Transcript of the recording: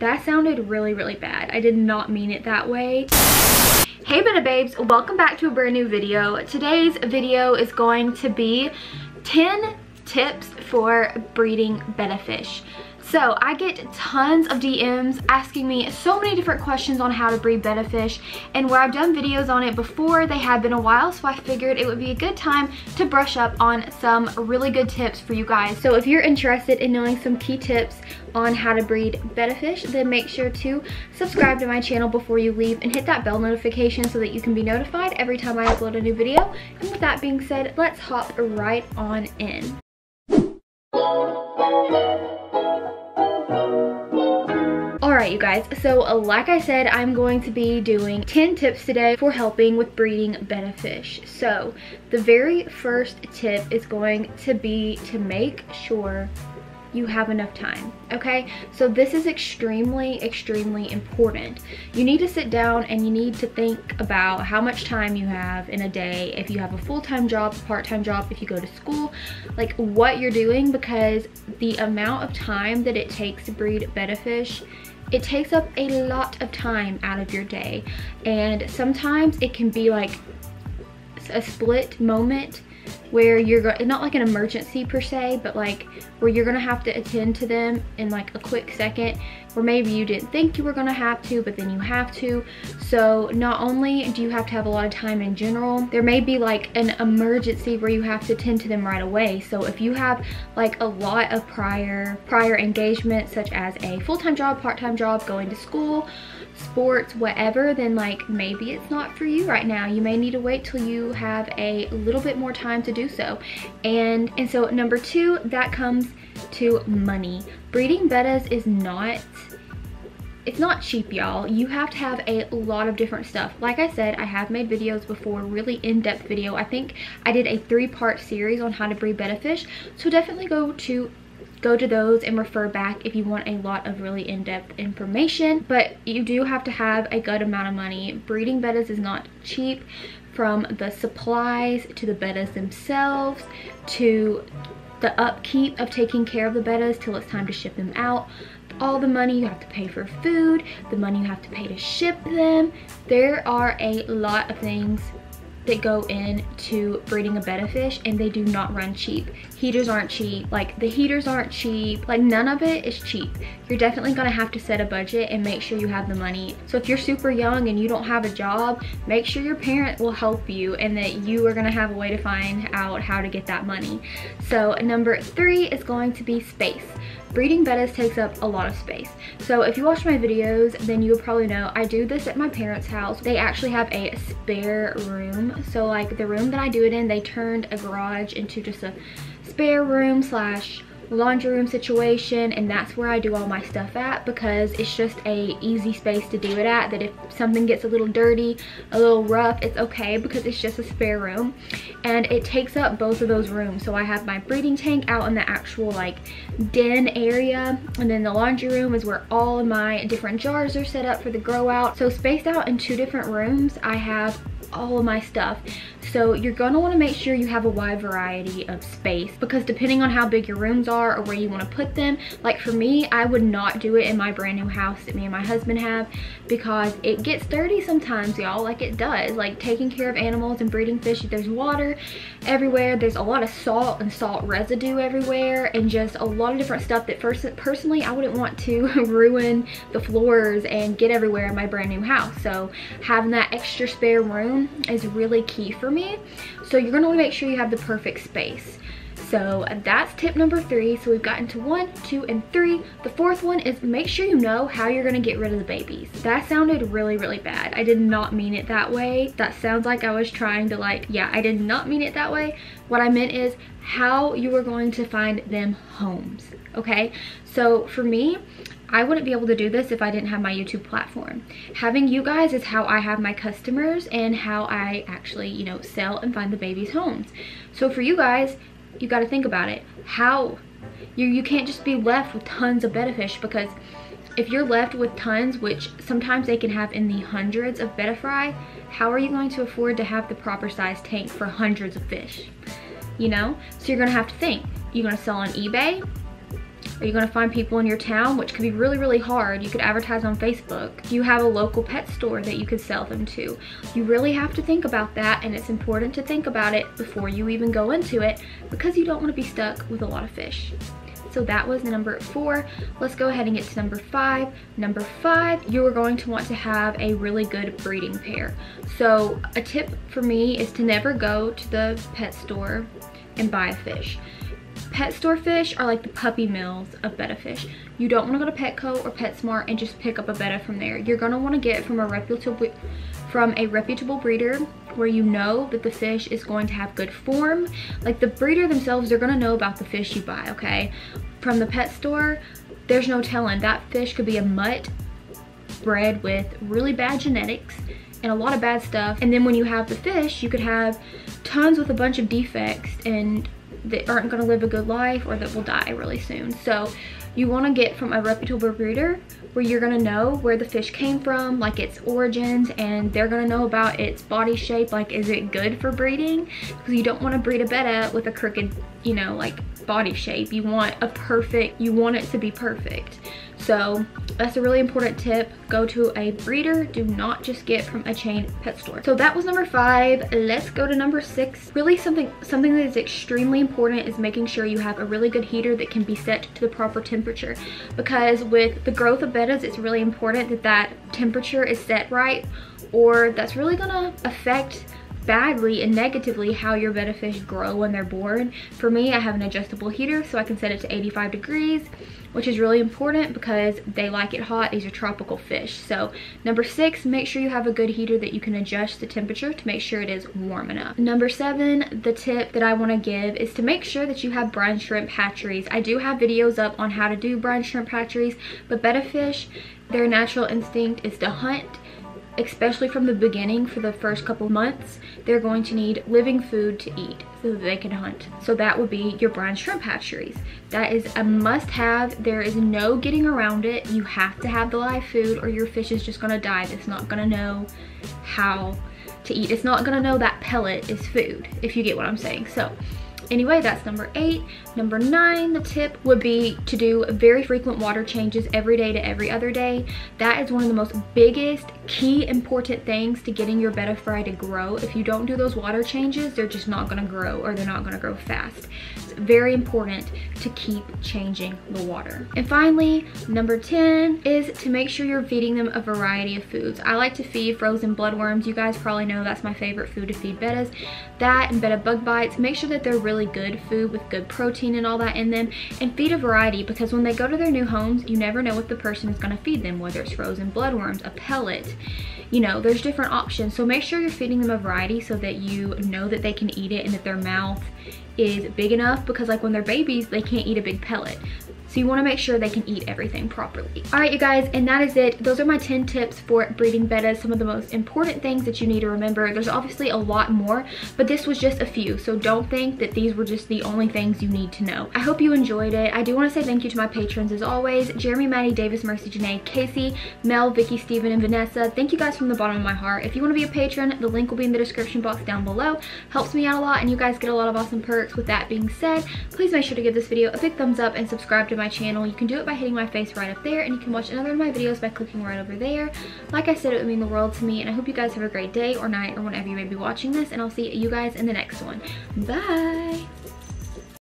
That sounded really, really bad. I did not mean it that way. Hey Betta babes, welcome back to a brand new video. Today's video is going to be 10 tips for breeding betta fish. So I get tons of DMs asking me so many different questions on how to breed betta fish, and where I've done videos on it before, they have been a while, so I figured it would be a good time to brush up on some really good tips for you guys. So if you're interested in knowing some key tips on how to breed betta fish, then make sure to subscribe to my channel before you leave and hit that bell notification so that you can be notified every time I upload a new video. And with that being said, let's hop right on in. Alright you guys, so like I said, I'm going to be doing 10 tips today for helping with breeding betta fish. So the very first tip is going to be to make sure you have enough time, okay? So this is extremely, extremely important. You need to sit down and you need to think about how much time you have in a day, if you have a full-time job, part-time job, if you go to school, like what you're doing, because the amount of time that it takes to breed betta fish, it takes up a lot of time out of your day. And sometimes it can be like a split moment where you're not like an emergency per se, but like where you're gonna have to attend to them in like a quick second, or maybe you didn't think you were gonna have to, but then you have to. So not only do you have to have a lot of time in general, there may be like an emergency where you have to attend to them right away. So if you have like a lot of prior engagements, such as a full-time job, part-time job, going to school, sports, whatever, then like maybe it's not for you right now. You may need to wait till you have a little bit more time to do so. And so number two, that comes to money. Breeding bettas is not, it's not cheap, y'all. You have to have a lot of different stuff. Like I said, I have made videos before, really in-depth video. I think I did a 3-part series on how to breed betta fish, so definitely go to those and refer back if you want a lot of really in-depth information. But you do have to have a good amount of money. Breeding bettas is not cheap, from the supplies to the bettas themselves to the upkeep of taking care of the bettas till it's time to ship them out. All the money you have to pay for food, the money you have to pay to ship them. There are a lot of things that go into breeding a betta fish, and they do not run cheap. Heaters aren't cheap, like the heaters aren't cheap, like none of it is cheap. You're definitely gonna have to set a budget and make sure you have the money. So if you're super young and you don't have a job, make sure your parent will help you and that you are gonna have a way to find out how to get that money. So number 3 is going to be space. Breeding bettas takes up a lot of space. So if you watch my videos, then you'll probably know I do this at my parents' house. They actually have a spare room. So like the room that I do it in, they turned a garage into just a spare room slash laundry room situation, and that's where I do all my stuff at, because it's just a easy space to do it at, that if something gets a little dirty, a little rough, it's okay because it's just a spare room. And it takes up both of those rooms. So I have my breeding tank out in the actual like den area, and then the laundry room is where all of my different jars are set up for the grow out. So spaced out in 2 different rooms, I have all of my stuff. So you're gonna want to make sure you have a wide variety of space, because depending on how big your rooms are or where you want to put them, like for me, I would not do it in my brand new house that me and my husband have, because it gets dirty sometimes, y'all. Like it does. Like taking care of animals and breeding fish, there's water everywhere, there's a lot of salt and salt residue everywhere, and just a lot of different stuff that personally I wouldn't want to ruin the floors and get everywhere in my brand new house. So having that extra spare room is really key for me. So you're gonna want to make sure you have the perfect space. So that's tip number 3. So we've gotten to 1, 2, and 3. The 4th one is make sure you know how you're gonna get rid of the babies. That sounded really, really bad. I did not mean it that way. That sounds like I was trying to like, yeah, I did not mean it that way. What I meant is how you are going to find them homes, okay? So for me, I wouldn't be able to do this if I didn't have my YouTube platform. Having you guys is how I have my customers and how I actually, you know, sell and find the babies homes. So for you guys, you got to think about it. How you can't just be left with tons of betta fish, because if you're left with tons, which sometimes they can have in the hundreds of betta fry, how are you going to afford to have the proper size tank for hundreds of fish? You know, so you're gonna have to think, you're gonna sell on eBay, Are you going to find people in your town, which could be really, really hard? You could advertise on Facebook. Do you have a local pet store that you could sell them to? You really have to think about that, and it's important to think about it before you even go into it, because you don't want to be stuck with a lot of fish. So that was number 4. Let's go ahead and get to number 5. Number 5, you are going to want to have a really good breeding pair. So a tip for me is to never go to the pet store and buy a fish. Pet store fish are like the puppy mills of Betta fish. You don't want to go to Petco or PetSmart and just pick up a Betta from there. You're going to want to get from a reputable breeder, where you know that the fish is going to have good form. Like the breeder themselves, they're going to know about the fish you buy, okay? From the pet store, there's no telling. That fish could be a mutt bred with really bad genetics and a lot of bad stuff. And then when you have the fish, you could have tons with a bunch of defects and that aren't going to live a good life, or that will die really soon. So you want to get from a reputable breeder where you're going to know where the fish came from, like its origins, and they're going to know about its body shape, like is it good for breeding? Because you don't want to breed a Betta with a crooked, you know, like body shape. You want it to be perfect. So that's a really important tip. Go to a breeder. Do not just get from a chain pet store. So that was number 5. Let's go to number 6. Really something that is extremely important is making sure you have a really good heater that can be set to the proper temperature, because with the growth of Bettas, it's really important that temperature is set right, or that's really gonna affect badly and negatively how your Betta fish grow when they're born. For me, I have an adjustable heater, so I can set it to 85 degrees, which is really important because they like it hot. These are tropical fish. So number 6, make sure you have a good heater that you can adjust the temperature to make sure it is warm enough. Number 7, the tip that I want to give is to make sure that you have brine shrimp hatcheries. I do have videos up on how to do brine shrimp hatcheries, but Betta fish, their natural instinct is to hunt. Especially from the beginning, for the first couple months, they're going to need living food to eat so that they can hunt. So that would be your brine shrimp hatcheries. That is a must-have. There is no getting around it. You have to have the live food, or your fish is just gonna die. It's not gonna know how to eat. It's not gonna know that pellet is food, if you get what I'm saying. So anyway, that's number 8. Number 9, the tip would be to do very frequent water changes every day to every other day. That is one of the most biggest, key, important things to getting your Betta fry to grow. If you don't do those water changes, they're just not gonna grow, or they're not gonna grow fast. It's very important to keep changing the water. And finally, number 10 is to make sure you're feeding them a variety of foods. I like to feed frozen bloodworms. You guys probably know that's my favorite food to feed Bettas. That and Betta bug bites. Make sure that they're really good food with good protein and all that in them, and feed a variety, because when they go to their new homes, you never know what the person is going to feed them, whether it's frozen bloodworms, a pellet, you know, there's different options. So make sure you're feeding them a variety so that you know that they can eat it and that their mouth is big enough, because like when they're babies, they can't eat a big pellet. So you want to make sure they can eat everything properly. All right, you guys, and that is it. Those are my 10 tips for breeding Bettas, some of the most important things that you need to remember. There's obviously a lot more, but this was just a few. So don't think that these were just the only things you need to know. I hope you enjoyed it. I do want to say thank you to my patrons as always. Jeremy, Maddie, Davis, Mercy, Janae, Casey, Mel, Vicky, Steven, and Vanessa. Thank you guys from the bottom of my heart. If you want to be a patron, the link will be in the description box down below. Helps me out a lot, and you guys get a lot of awesome perks. With that being said, please make sure to give this video a big thumbs up and subscribe to my channel. You can do it by hitting my face right up there, and you can watch another of my videos by clicking right over there. Like I said, it would mean the world to me, and I hope you guys have a great day or night or whenever you may be watching this, and I'll see you guys in the next one. Bye!